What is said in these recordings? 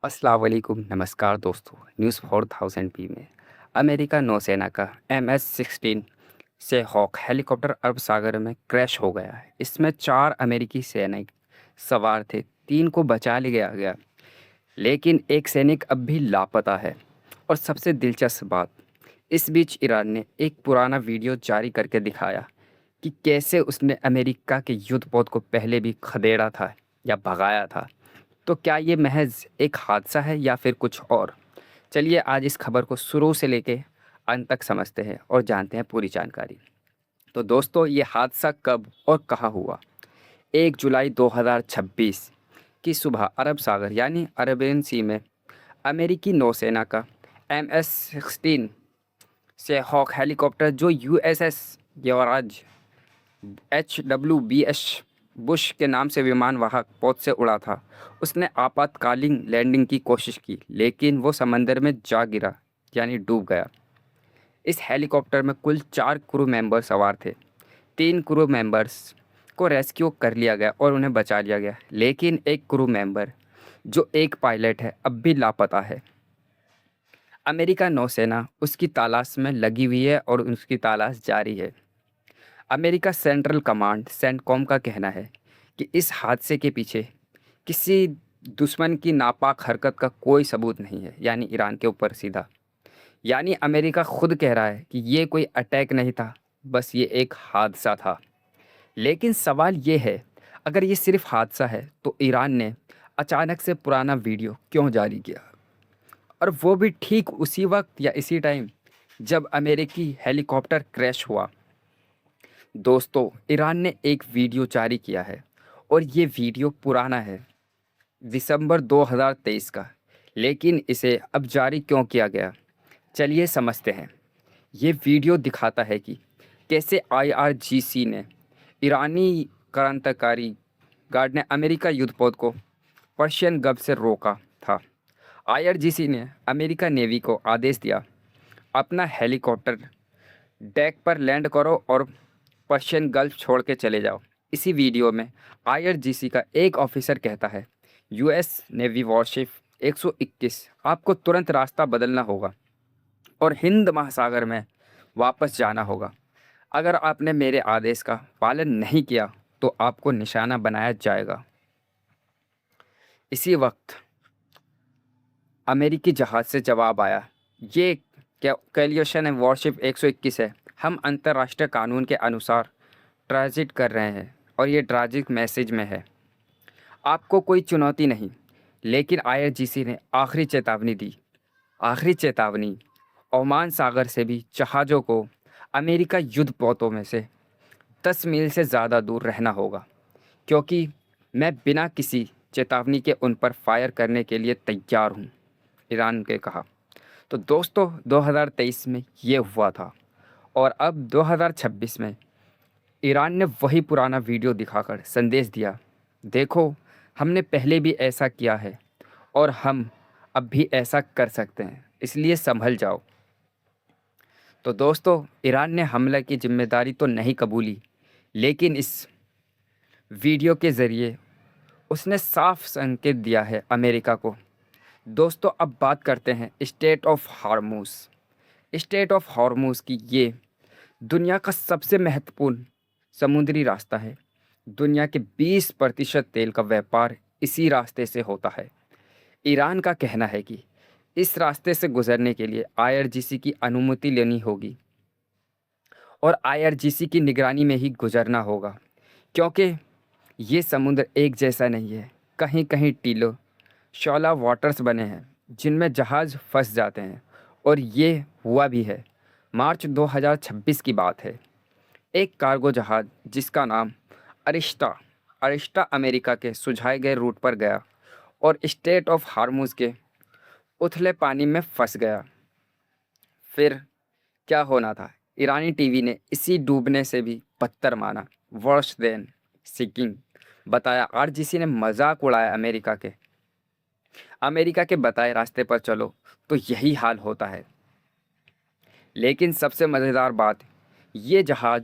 अस्सलाम वालेकुम, नमस्कार दोस्तों। न्यूज़ 4000 पी में अमेरिका नौसेना का MS-16 से हॉक हेलीकॉप्टर अरब सागर में क्रैश हो गया है। इसमें 4 अमेरिकी सैनिक सवार थे, 3 को बचा लिया गया, लेकिन एक सैनिक अब भी लापता है। और सबसे दिलचस्प बात, इस बीच ईरान ने एक पुराना वीडियो जारी करके दिखाया कि कैसे उसने अमेरिका के युद्धपोत को पहले भी खदेड़ा था या भगाया था। तो क्या ये महज़ एक हादसा है या फिर कुछ और? चलिए आज इस खबर को शुरू से लेके अंत तक समझते हैं और जानते हैं पूरी जानकारी। तो दोस्तों, ये हादसा कब और कहाँ हुआ? 1 जुलाई 2026 की सुबह अरब सागर यानी अरेबियन सी में अमेरिकी नौसेना का MS-16 से हॉक हेलीकॉप्टर, जो USS युवराज HWBS बुश के नाम से विमान वाहक पौध से उड़ा था, उसने आपातकालीन लैंडिंग की कोशिश की, लेकिन वो समंदर में जा गिरा यानी डूब गया। इस हेलीकॉप्टर में कुल 4 क्रू मेंबर सवार थे। 3 क्रू मेंबर्स को रेस्क्यू कर लिया गया और उन्हें बचा लिया गया, लेकिन एक क्रू मेंबर, जो एक पायलट है, अब भी लापता है। अमेरिका नौसेना उसकी तलाश में लगी हुई है और उसकी तलाश जारी है। अमेरिका सेंट्रल कमांड सेंटकॉम का कहना है कि इस हादसे के पीछे किसी दुश्मन की नापाक हरकत का कोई सबूत नहीं है, यानी ईरान के ऊपर सीधा। यानी अमेरिका खुद कह रहा है कि ये कोई अटैक नहीं था, बस ये एक हादसा था। लेकिन सवाल ये है, अगर ये सिर्फ हादसा है तो ईरान ने अचानक से पुराना वीडियो क्यों जारी किया, और वो भी ठीक उसी वक्त या इसी टाइम जब अमेरिकी हेलीकॉप्टर क्रैश हुआ। दोस्तों, ईरान ने एक वीडियो जारी किया है और ये वीडियो पुराना है, दिसंबर 2023 का। लेकिन इसे अब जारी क्यों किया गया, चलिए समझते हैं। ये वीडियो दिखाता है कि कैसे IRGC ने ईरानी क्रांतिकारी गार्ड ने अमेरिका युद्धपोत को पर्शियन गल्फ से रोका था। IRGC ने अमेरिका नेवी को आदेश दिया, अपना हेलीकॉप्टर डेक पर लैंड करो और पर्शियन गल्फ छोड़ के चले जाओ। इसी वीडियो में IRGC का एक ऑफिसर कहता है, US नेवी वॉरशिप 121, आपको तुरंत रास्ता बदलना होगा और हिंद महासागर में वापस जाना होगा। अगर आपने मेरे आदेश का पालन नहीं किया तो आपको निशाना बनाया जाएगा। इसी वक्त अमेरिकी जहाज़ से जवाब आया, ये कैलियोशन वॉरशिप 121 है, हम अंतर्राष्ट्रीय कानून के अनुसार ट्रांजिट कर रहे हैं और ये ट्राजिक मैसेज में है, आपको कोई चुनौती नहीं। लेकिन IRGC ने आखिरी चेतावनी दी, आखिरी चेतावनी, ओमान सागर से भी जहाज़ों को अमेरिका युद्धपोतों में से 10 मील से ज़्यादा दूर रहना होगा, क्योंकि मैं बिना किसी चेतावनी के उन पर फायर करने के लिए तैयार हूँ, ईरान ने कहा। तो दोस्तों, 2023 में ये हुआ था और अब 2026 में ईरान ने वही पुराना वीडियो दिखाकर संदेश दिया, देखो हमने पहले भी ऐसा किया है और हम अब भी ऐसा कर सकते हैं, इसलिए संभल जाओ। तो दोस्तों, ईरान ने हमले की जिम्मेदारी तो नहीं कबूली, लेकिन इस वीडियो के ज़रिए उसने साफ संकेत दिया है अमेरिका को। दोस्तों, अब बात करते हैं state of Hormuz. State of Hormuz की ये दुनिया का सबसे महत्वपूर्ण समुद्री रास्ता है। दुनिया के 20% तेल का व्यापार इसी रास्ते से होता है। ईरान का कहना है कि इस रास्ते से गुजरने के लिए IRGC की अनुमति लेनी होगी और IRGC की निगरानी में ही गुजरना होगा, क्योंकि ये समुद्र एक जैसा नहीं है। कहीं कहीं टीलों शॉला वाटर्स बने हैं जिनमें जहाज़ फंस जाते हैं, और ये हुआ भी है। मार्च 2026 की बात है, एक कार्गो जहाज़ जिसका नाम अरिस्टा अरिस्टा अमेरिका के सुझाए गए रूट पर गया और स्टेट ऑफ हार्मूज के उथले पानी में फंस गया। फिर क्या होना था, ईरानी टीवी ने इसी डूबने से भी बदतर माना, वर्स देन सिकिंग बताया। IRGC ने मजाक उड़ाया अमेरिका के बताए रास्ते पर चलो तो यही हाल होता है। लेकिन सबसे मज़ेदार बात, ये जहाज़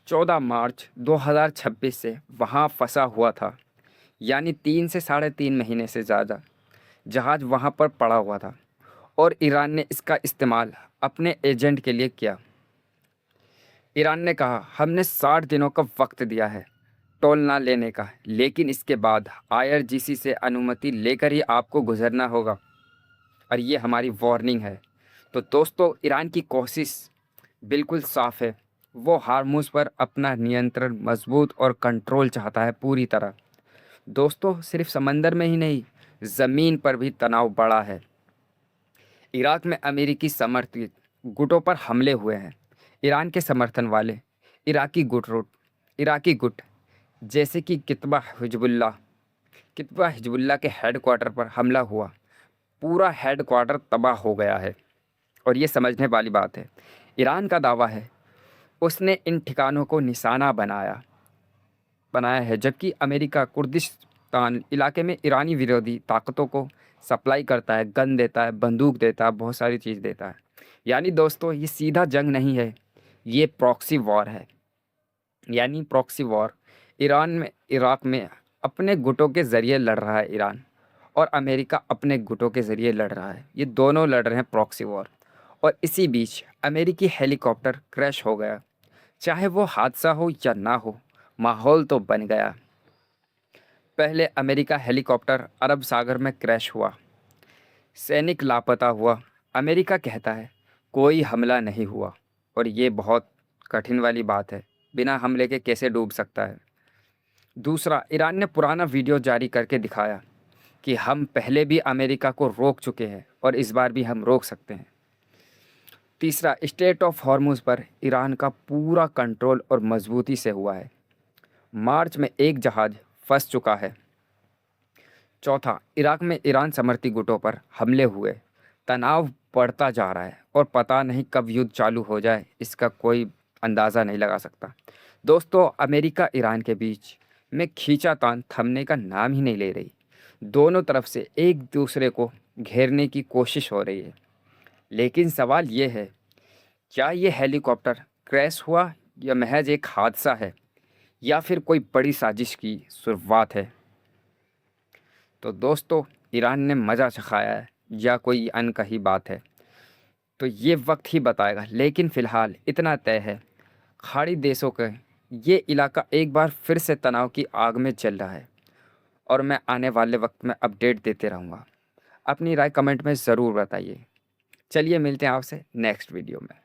14 मार्च 2026 से वहाँ फंसा हुआ था, यानी 3 से 3.5 महीने से ज़्यादा। जहाज़ वहाँ पर पड़ा हुआ था और ईरान ने इसका इस्तेमाल अपने एजेंट के लिए किया। ईरान ने कहा, हमने 60 दिनों का वक्त दिया है टोल ना लेने का, लेकिन इसके बाद आईआरजीसी से अनुमति लेकर ही आपको गुजरना होगा और ये हमारी वार्निंग है। तो दोस्तों, ईरान की कोशिश बिल्कुल साफ है। वो हार्मुज़ पर अपना नियंत्रण मजबूत और कंट्रोल चाहता है पूरी तरह। दोस्तों, सिर्फ समंदर में ही नहीं, ज़मीन पर भी तनाव बढ़ा है। इराक में अमेरिकी समर्थित गुटों पर हमले हुए हैं। ईरान के समर्थन वाले इराकी गुट जैसे कि कितबा हिजबुल्लाह के हेडक्वार्टर पर हमला हुआ। पूरा हेडक्वार्टर तबाह हो गया है और ये समझने वाली बात है। ईरान का दावा है उसने इन ठिकानों को निशाना बनाया है, जबकि अमेरिका कुर्दिस्तान इलाके में ईरानी विरोधी ताकतों को सप्लाई करता है, गन देता है, बंदूक देता है, बहुत सारी चीज़ देता है। यानी दोस्तों, ये सीधा जंग नहीं है, ये प्रॉक्सी वॉर है। यानी प्रॉक्सी वॉर इराक में अपने गुटों के ज़रिए लड़ रहा है ईरान, और अमेरिका अपने गुटों के ज़रिए लड़ रहा है। ये दोनों लड़ रहे हैं प्रॉक्सी वॉर। और इसी बीच अमेरिकी हेलीकॉप्टर क्रैश हो गया। चाहे वो हादसा हो या ना हो, माहौल तो बन गया। पहले अमेरिका हेलीकॉप्टर अरब सागर में क्रैश हुआ, सैनिक लापता हुआ। अमेरिका कहता है कोई हमला नहीं हुआ, और ये बहुत कठिन वाली बात है, बिना हमले के कैसे डूब सकता है। दूसरा, ईरान ने पुराना वीडियो जारी करके दिखाया कि हम पहले भी अमेरिका को रोक चुके हैं और इस बार भी हम रोक सकते हैं। तीसरा, स्टेट ऑफ हॉर्मुज़ पर ईरान का पूरा कंट्रोल और मजबूती से हुआ है। मार्च में एक जहाज़ फंस चुका है। चौथा, इराक में ईरान समर्थी गुटों पर हमले हुए। तनाव बढ़ता जा रहा है और पता नहीं कब युद्ध चालू हो जाए, इसका कोई अंदाज़ा नहीं लगा सकता। दोस्तों, अमेरिका ईरान के बीच में खींचातान थमने का नाम ही नहीं ले रही। दोनों तरफ से एक दूसरे को घेरने की कोशिश हो रही है। लेकिन सवाल ये है, क्या ये हेलीकॉप्टर क्रैश हुआ या महज एक हादसा है, या फिर कोई बड़ी साजिश की शुरुआत है? तो दोस्तों, ईरान ने मज़ा चखाया है या कोई अनकही बात है, तो ये वक्त ही बताएगा। लेकिन फ़िलहाल इतना तय है, खाड़ी देशों का ये इलाका एक बार फिर से तनाव की आग में जल रहा है, और मैं आने वाले वक्त में अपडेट देते रहूँगा। अपनी राय कमेंट में ज़रूर बताइए। चलिए, मिलते हैं आपसे नेक्स्ट वीडियो में।